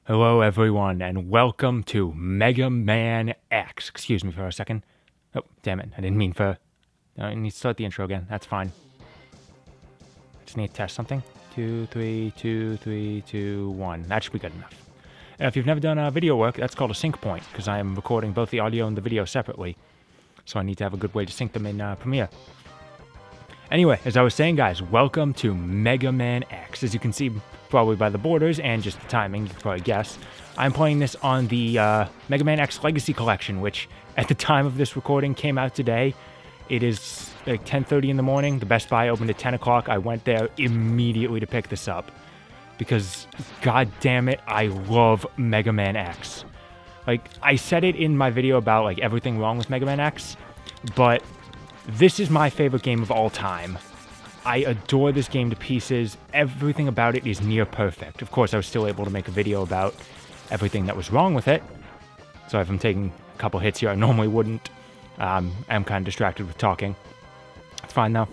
Hello everyone, and welcome to Mega Man X. Excuse me for a second. Oh, damn it. I didn't mean for... I need to start the intro again. That's fine. I just need to test something. 2, 3, 2, 3, 2, 1. That should be good enough. If you've never done video work, that's called a sync point, because I am recording both the audio and the video separately. So I need to have a good way to sync them in Premiere. Anyway, as I was saying, guys, welcome to Mega Man X. As you can see probably by the borders and just the timing, you can probably guess, I'm playing this on the Mega Man X Legacy Collection, which at the time of this recording came out today. It is like 10:30 in the morning. The Best Buy opened at 10 o'clock. I went there immediately to pick this up because, god damn it, I love Mega Man X. Like, I said it in my video about like everything wrong with Mega Man X, but this is my favorite game of all time. I adore this game to pieces. Everything about it is near perfect. Of course, I was still able to make a video about everything that was wrong with it. So if I'm taking a couple hits here, I normally wouldn't. I'm kind of distracted with talking. It's fine though.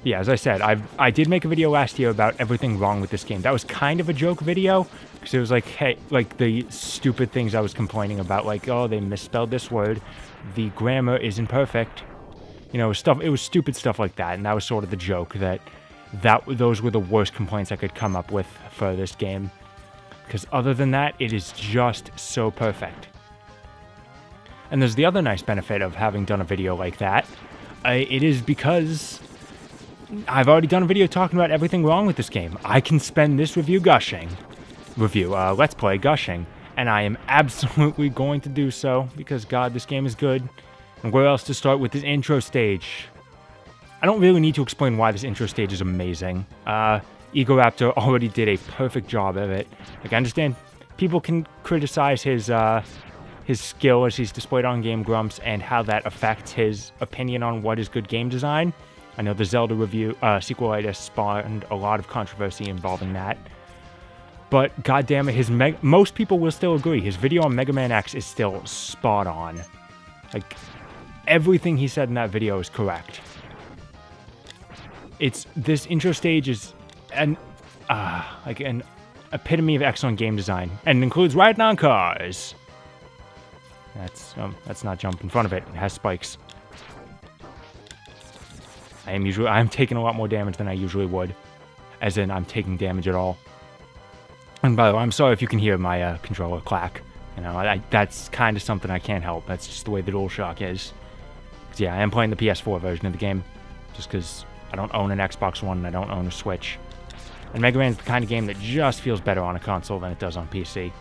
Yeah, as I said, I did make a video last year about everything wrong with this game. That was kind of a joke video, because it was like, hey, like the stupid things I was complaining about, like, oh, they misspelled this word, the grammar isn't perfect. You know, stuff. It was stupid stuff like that, and that was sort of the joke, that those were the worst complaints I could come up with for this game. Because other than that, it is just so perfect. And there's the other nice benefit of having done a video like that. It is because I've already done a video talking about everything wrong with this game. I can spend this Let's Play gushing, and I am absolutely going to do so, because god, this game is good. And where else to start with this intro stage? I don't really need to explain why this intro stage is amazing. Egoraptor already did a perfect job of it. Like, I understand people can criticize his skill as he's displayed on Game Grumps and how that affects his opinion on what is good game design. I know the Zelda review sequelitis spawned a lot of controversy involving that. But goddamn it, most people will still agree. His video on Mega Man X is still spot on. Like, everything he said in that video is correct. This intro stage is like an epitome of excellent game design, and includes riding on cars. That's not jump in front of it. It has spikes. I'm taking a lot more damage than I usually would, as in I'm taking damage at all. And by the way, I'm sorry if you can hear my controller clack. You know, that's kind of something I can't help. That's just the way the DualShock is. Yeah, I am playing the PS4 version of the game, just because I don't own an Xbox One and I don't own a Switch. And Mega Man is the kind of game that just feels better on a console than it does on PC.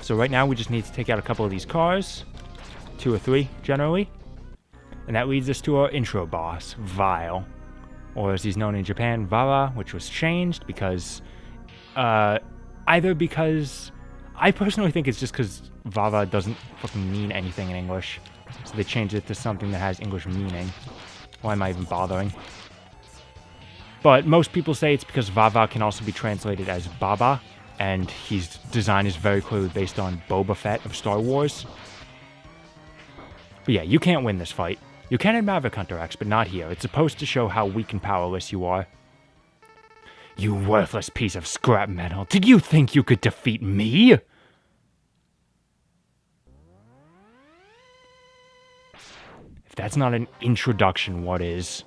So right now we just need to take out a couple of these cars, 2 or 3 generally, and that leads us to our intro boss, Vile. or as he's known in Japan, Vara, which was changed because, either because, I personally think it's just because Vara doesn't fucking mean anything in English, so they changed it to something that has English meaning. Why am I even bothering? But most people say it's because Vava can also be translated as Baba, and his design is very clearly based on Boba Fett of Star Wars. But yeah, you can't win this fight. You can in Maverick Hunter X, but not here. It's supposed to show how weak and powerless you are. You worthless piece of scrap metal. Did you think you could defeat me? If that's not an introduction, what is?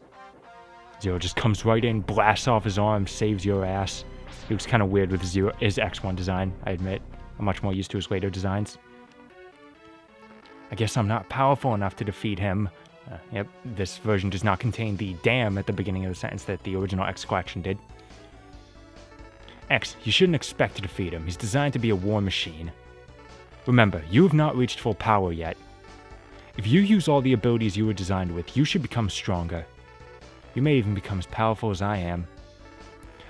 Zero just comes right in, blasts off his arm, saves your ass. It was kind of weird with his X1 design, I admit. I'm much more used to his later designs. I guess I'm not powerful enough to defeat him. Yep, this version does not contain the damn at the beginning of the sentence that the original X collection did. X, you shouldn't expect to defeat him. He's designed to be a war machine. Remember, you have not reached full power yet. If you use all the abilities you were designed with, you should become stronger. You may even become as powerful as I am.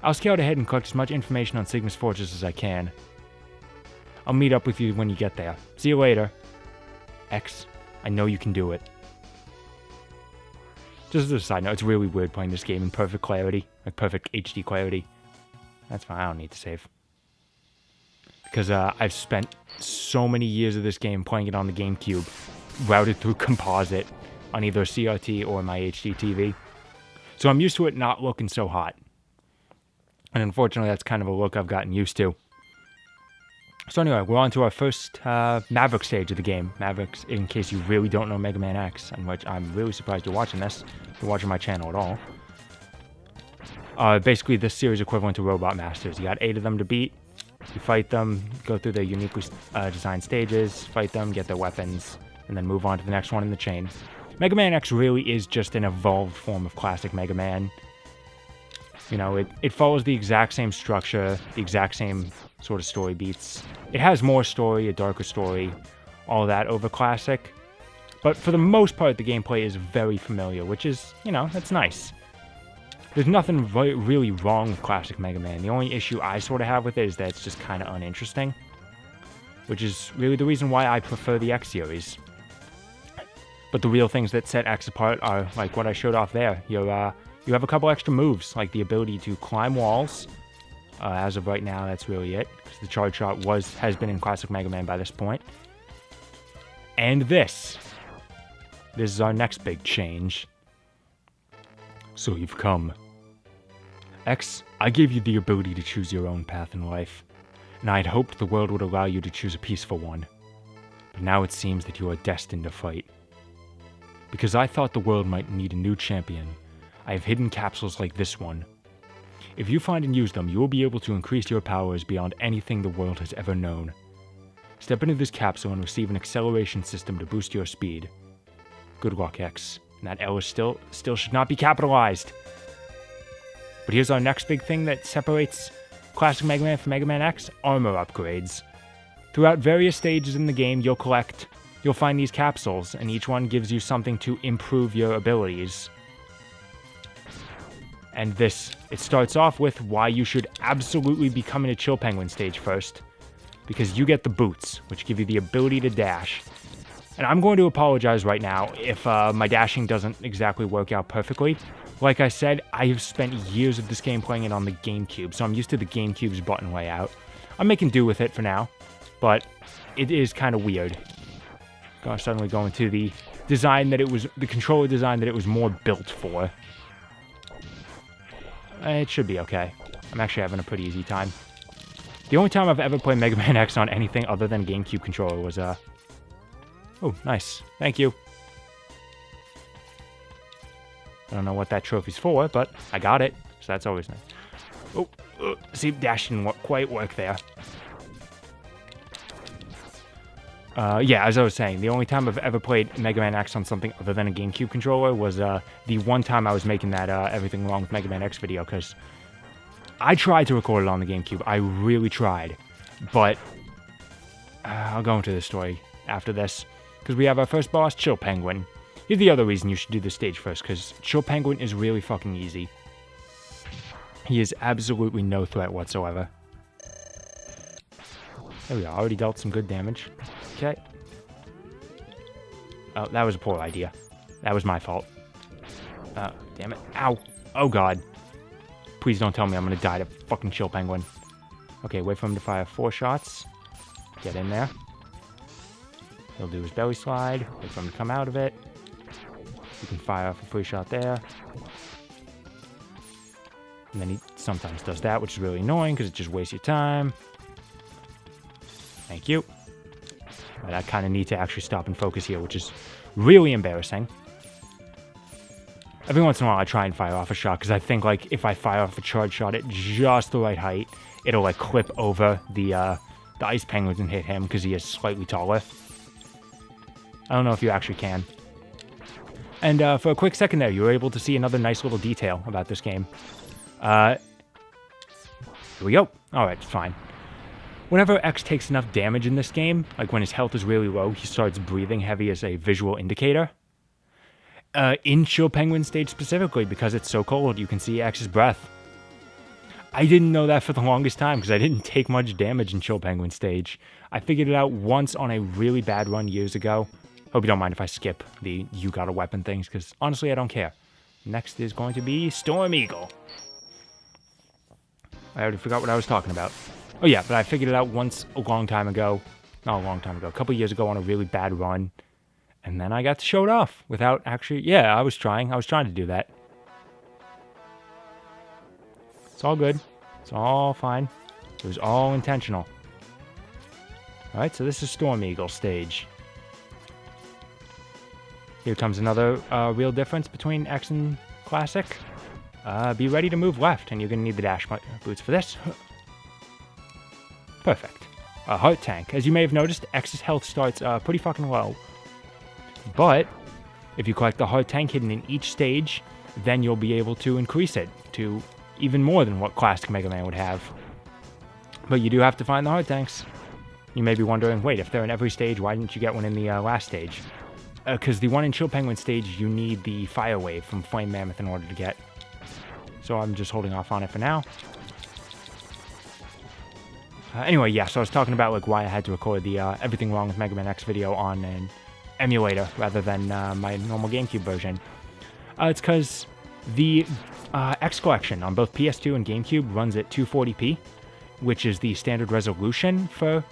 I'll scout ahead and collect as much information on Sigma's fortress as I can. I'll meet up with you when you get there. See you later. X, I know you can do it. Just as a side note, it's really weird playing this game in perfect clarity, like perfect HD clarity. That's fine, I don't need to save. Because I've spent so many years of this game playing it on the GameCube, routed through composite on either CRT or my HD TV. So I'm used to it not looking so hot. And unfortunately, that's kind of a look I've gotten used to. So anyway, we're on to our first Maverick stage of the game. Maverick's, in case you really don't know Mega Man X, and which I'm really surprised you're watching this. If you're watching my channel at all. Basically, this series equivalent to Robot Masters. You got 8 of them to beat. You fight them, go through their uniquely designed stages, fight them, get their weapons, and then move on to the next one in the chain. Mega Man X really is just an evolved form of classic Mega Man. You know, it follows the exact same structure, the exact same sort of story beats. It has more story, a darker story, all that over classic. But for the most part, the gameplay is very familiar, which is, you know, that's nice. There's nothing really wrong with classic Mega Man. The only issue I sort of have with it is that it's just kind of uninteresting. Which is really the reason why I prefer the X series. But the real things that set X apart are like what I showed off there. You have a couple extra moves, like the ability to climb walls. As of right now, that's really it, because the charge shot has been in classic Mega Man by this point. And this is our next big change. So you've come. X, I gave you the ability to choose your own path in life, and I had hoped the world would allow you to choose a peaceful one. But now it seems that you are destined to fight. Because I thought the world might need a new champion, I have hidden capsules like this one. If you find and use them, you will be able to increase your powers beyond anything the world has ever known. Step into this capsule and receive an acceleration system to boost your speed. Good luck, X. And that L is still should not be capitalized. But here's our next big thing that separates classic Mega Man from Mega Man X: armor upgrades. Throughout various stages in the game, you'll find these capsules, and each one gives you something to improve your abilities. And it starts off with why you should absolutely be coming to Chill Penguin stage first. Because you get the boots, which give you the ability to dash. And I'm going to apologize right now if my dashing doesn't exactly work out perfectly. Like I said, I have spent years of this game playing it on the GameCube, so I'm used to the GameCube's button layout. I'm making do with it for now, but it is kind of weird. Suddenly going to the controller design that it was more built for. It should be okay. I'm actually having a pretty easy time. The only time I've ever played Mega Man X on anything other than GameCube controller was, Oh, nice. Thank you. I don't know what that trophy's for, but I got it, so that's always nice. Oh, see, dash didn't quite work there. Yeah, as I was saying, the only time I've ever played Mega Man X on something other than a GameCube controller was the one time I was making that Everything Wrong with Mega Man X video, because I tried to record it on the GameCube. I really tried. But I'll go into this story after this, because we have our first boss, Chill Penguin. Here's the other reason you should do this stage first, because Chill Penguin is really fucking easy. He is absolutely no threat whatsoever. There we go. Already dealt some good damage. Okay. Oh, that was a poor idea. That was my fault. Damn it. Ow. Oh, God. Please don't tell me I'm going to die to fucking Chill Penguin. Okay, wait for him to fire 4 shots. Get in there. He'll do his belly slide. Wait for him to come out of it. You can fire off a free shot there. And then he sometimes does that, which is really annoying because it just wastes your time. Thank you. But I kind of need to actually stop and focus here, which is really embarrassing. Every once in a while, I try and fire off a shot because I think, like, if I fire off a charge shot at just the right height, it'll, like, clip over the ice penguins and hit him because he is slightly taller. I don't know if you actually can. And for a quick second there, you were able to see another nice little detail about this game. Here we go. All right, fine. Whenever X takes enough damage in this game, like when his health is really low, he starts breathing heavy as a visual indicator. In Chill Penguin stage specifically, because it's so cold, you can see X's breath. I didn't know that for the longest time because I didn't take much damage in Chill Penguin stage. I figured it out once on a really bad run years ago. Hope you don't mind if I skip the you got a weapon things, because honestly I don't care. Next is going to be Storm Eagle. I already forgot what I was talking about. Oh yeah, but I figured it out once a long time ago. Not a long time ago. A couple years ago on a really bad run. And then I got to show it off without actually... Yeah, I was trying to do that. It's all good. It's all fine. It was all intentional. Alright, so this is Storm Eagle stage. Here comes another real difference between X and Classic. Be ready to move left, and you're going to need the dash boots for this. Perfect. A heart tank. As you may have noticed, X's health starts pretty fucking low. But if you collect the heart tank hidden in each stage, then you'll be able to increase it to even more than what Classic Mega Man would have. But you do have to find the heart tanks. You may be wondering, wait, if they're in every stage, why didn't you get one in the last stage? Because the one in Chill Penguin stage, you need the Fire Wave from Flame Mammoth in order to get. So I'm just holding off on it for now. Anyway, yeah, so I was talking about like why I had to record the Everything Wrong with Mega Man X video on an emulator rather than my normal GameCube version. It's because the X Collection on both PS2 and GameCube runs at 240p, which is the standard resolution for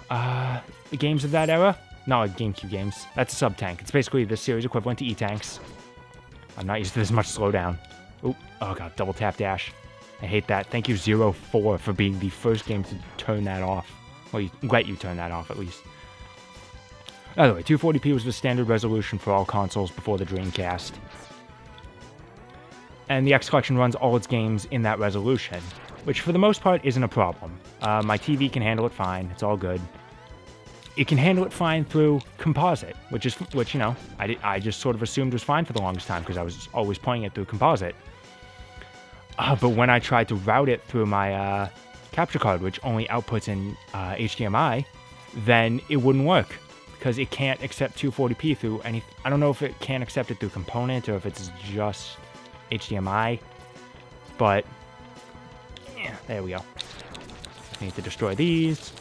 the games of that era. Not like GameCube games. That's a sub-tank. It's basically the series equivalent to E-Tanks. I'm not used to this much slowdown. Oh god, double tap dash. I hate that. Thank you 04 for being the first game to turn that off. Well, let you turn that off at least. By the way, 240p was the standard resolution for all consoles before the Dreamcast. And the X Collection runs all its games in that resolution, which for the most part isn't a problem. My TV can handle it fine. It's all good. It can handle it fine through composite, which you know, I just sort of assumed was fine for the longest time because I was always playing it through composite. But when I tried to route it through my capture card, which only outputs in HDMI, then it wouldn't work because it can't accept 240p through any... I don't know if it can't accept it through component or if it's just HDMI, but yeah, there we go. I need to destroy these.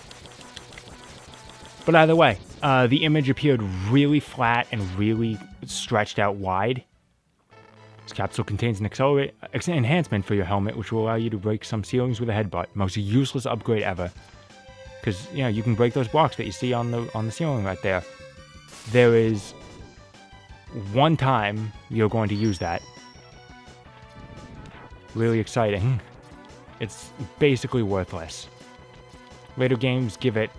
But either way, the image appeared really flat and really stretched out wide. This capsule contains an enhancement for your helmet, which will allow you to break some ceilings with a headbutt. Most useless upgrade ever. Because, you know, you can break those blocks that you see on the ceiling right there. There is one time you're going to use that. Really exciting. It's basically worthless. Later games give it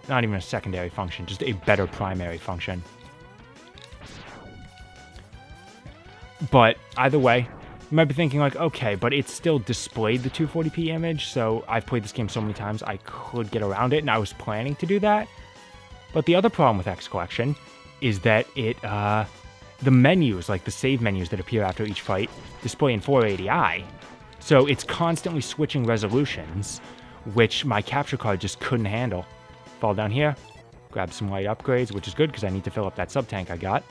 not even a secondary function, just a better primary function. But either way, you might be thinking like, okay, but it still displayed the 240p image, so I've played this game so many times I could get around it, and I was planning to do that. But the other problem with X Collection is that the menus, like the save menus that appear after each fight, display in 480i. So it's constantly switching resolutions, which my capture card just couldn't handle. Fall down here, grab some light upgrades, which is good because I need to fill up that sub-tank I got.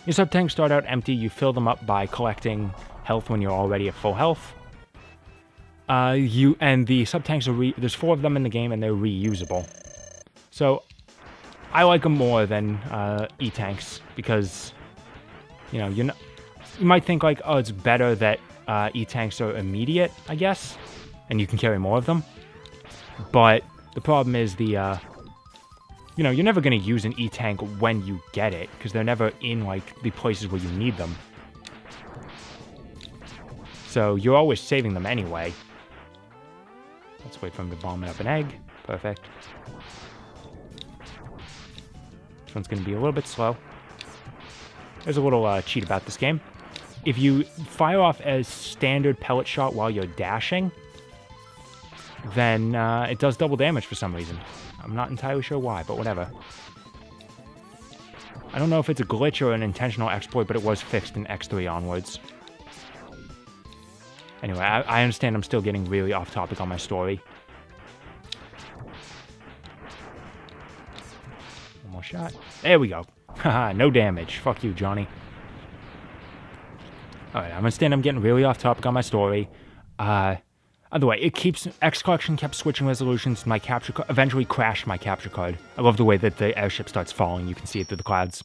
Your sub-tanks start out empty. You fill them up by collecting health when you're already at full health. The sub-tanks there's 4 of them in the game, and they're reusable. So, I like them more than E-tanks, because, you know, you might think, like, oh, it's better that E-tanks are immediate, I guess, and you can carry more of them. But the problem is you know, you're never going to use an E-tank when you get it, because they're never in, like, the places where you need them. So you're always saving them anyway. Let's wait for him to vomit up an egg. Perfect. This one's going to be a little bit slow. There's a little cheat about this game. If you fire off a standard pellet shot while you're dashing, then it does double damage for some reason. I'm not entirely sure why, but whatever. I don't know if it's a glitch or an intentional exploit, but it was fixed in X3 onwards. Anyway, I understand I'm still getting really off topic on my story. One more shot. There we go. Haha, no damage. Fuck you, Johnny. Alright, I understand I'm getting really off topic on my story. Either way, X Collection kept switching resolutions. My capture card eventually crashed my capture card. I love the way that the airship starts falling. You can see it through the clouds.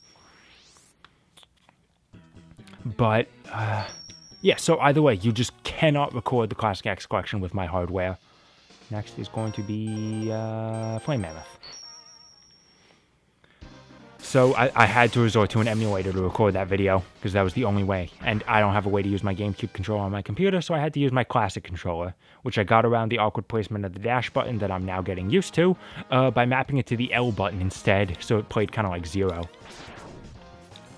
But, yeah, so either way, you just cannot record the Classic X Collection with my hardware. Next is going to be Flame Mammoth. So I had to resort to an emulator to record that video, because that was the only way. And I don't have a way to use my GameCube controller on my computer, so I had to use my classic controller, which I got around the awkward placement of the dash button that I'm now getting used to, by mapping it to the L button instead, so it played kind of like Zero.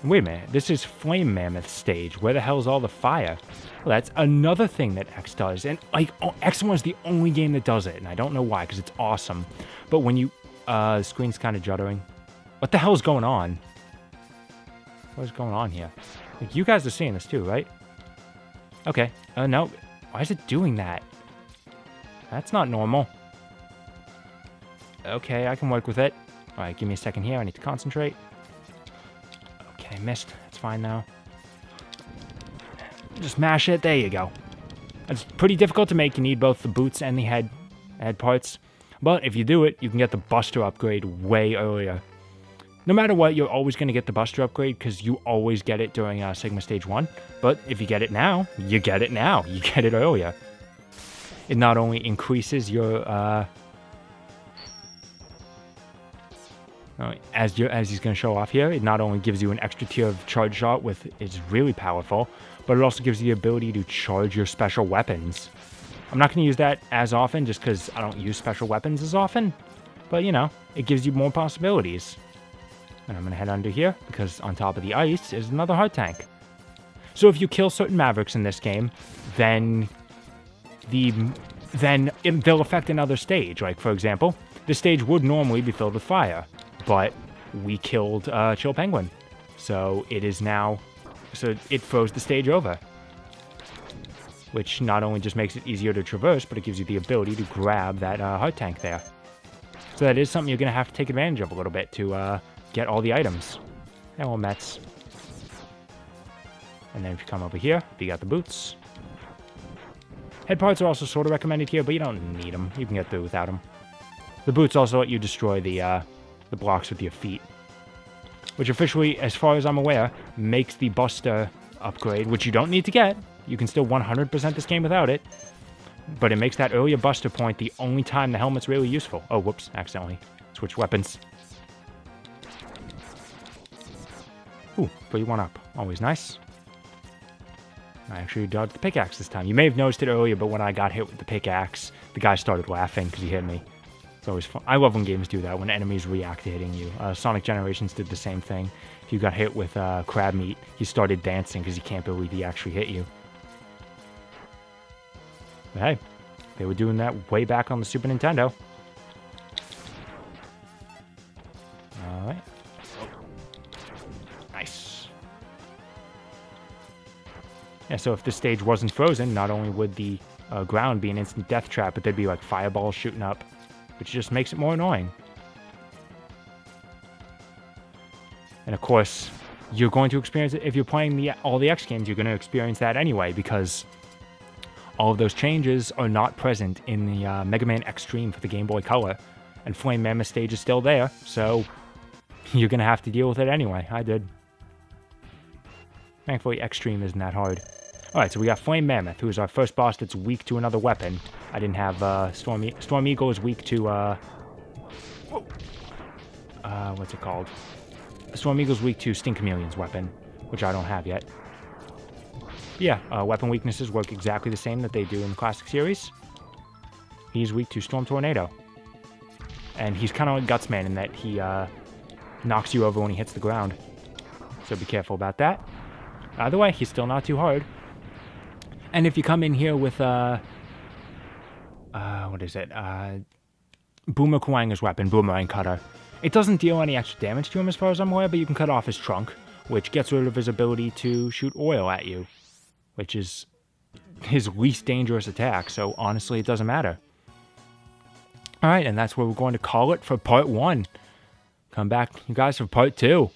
Wait a minute, this is Flame Mammoth stage. Where the hell's all the fire? Well, that's another thing that X does, and like X1 is the only game that does it, and I don't know why, because it's awesome. But when you, the screen's kind of juddering. What the hell's going on? What is going on here? Like, you guys are seeing this too, right? Okay. No. Why is it doing that? That's not normal. Okay, I can work with it. Alright, give me a second here. I need to concentrate. Okay, missed. It's fine now. Just mash it. There you go. It's pretty difficult to make. You need both the boots and the head parts. But if you do it, you can get the Buster upgrade way earlier. No matter what, you're always going to get the Buster upgrade, because you always get it during Sigma Stage 1. But if you get it now, you get it now. You get it earlier. It not only increases your, as he's going to show off here, it not only gives you an extra tier of charge shot, it's really powerful, but it also gives you the ability to charge your special weapons. I'm not going to use that as often, just because I don't use special weapons as often. But, you know, it gives you more possibilities. And I'm going to head under here, because on top of the ice is another hard tank. So if you kill certain Mavericks in this game, then they'll affect another stage. Like, for example, this stage would normally be filled with fire, but we killed Chill Penguin. So it froze the stage over. Which not only just makes it easier to traverse, but it gives you the ability to grab that hard tank there. So that is something you're going to have to take advantage of a little bit to get all the items. Hello, Mets. And then if you come over here, you got the boots. Head parts are also sort of recommended here, but you don't need them. You can get through without them. The boots also let you destroy the blocks with your feet. Which officially, as far as I'm aware, makes the Buster upgrade, which you don't need to get. You can still 100% this game without it. But it makes that earlier Buster point the only time the helmet's really useful. Oh, whoops, accidentally switched weapons. Ooh, put you one up. Always nice. I actually dodged the pickaxe this time. You may have noticed it earlier, but when I got hit with the pickaxe, the guy started laughing because he hit me. It's always fun. I love when games do that, when enemies react to hitting you. Sonic Generations did the same thing. If you got hit with crab meat, he started dancing because he can't believe he actually hit you. But hey, they were doing that way back on the Super Nintendo. Alright. Nice. Yeah, so if this stage wasn't frozen, not only would the ground be an instant death trap, but there'd be like fireballs shooting up, which just makes it more annoying. And of course, you're going to experience it. If you're playing all the X games, you're going to experience that anyway, because all of those changes are not present in the Mega Man Extreme for the Game Boy Color. And Flame Mammoth stage is still there, so you're going to have to deal with it anyway. I did. Thankfully, Extreme isn't that hard. Alright, so we got Flame Mammoth, who is our first boss that's weak to another weapon. I didn't have Storm Eagle is weak to what's it called? Storm Eagle's weak to Stink Chameleon's weapon, which I don't have yet. Yeah, weapon weaknesses work exactly the same that they do in the classic series. He's weak to Storm Tornado. And he's kind of like Gutsman in that he knocks you over when he hits the ground. So be careful about that. Either way, he's still not too hard. And if you come in here with, what is it? Boomer Kuwanga's weapon, Boomerang Cutter. It doesn't deal any extra damage to him as far as I'm aware, but you can cut off his trunk, which gets rid of his ability to shoot oil at you, which is his least dangerous attack, so honestly it doesn't matter. Alright, and that's where we're going to call it for part 1. Come back, you guys, for part 2.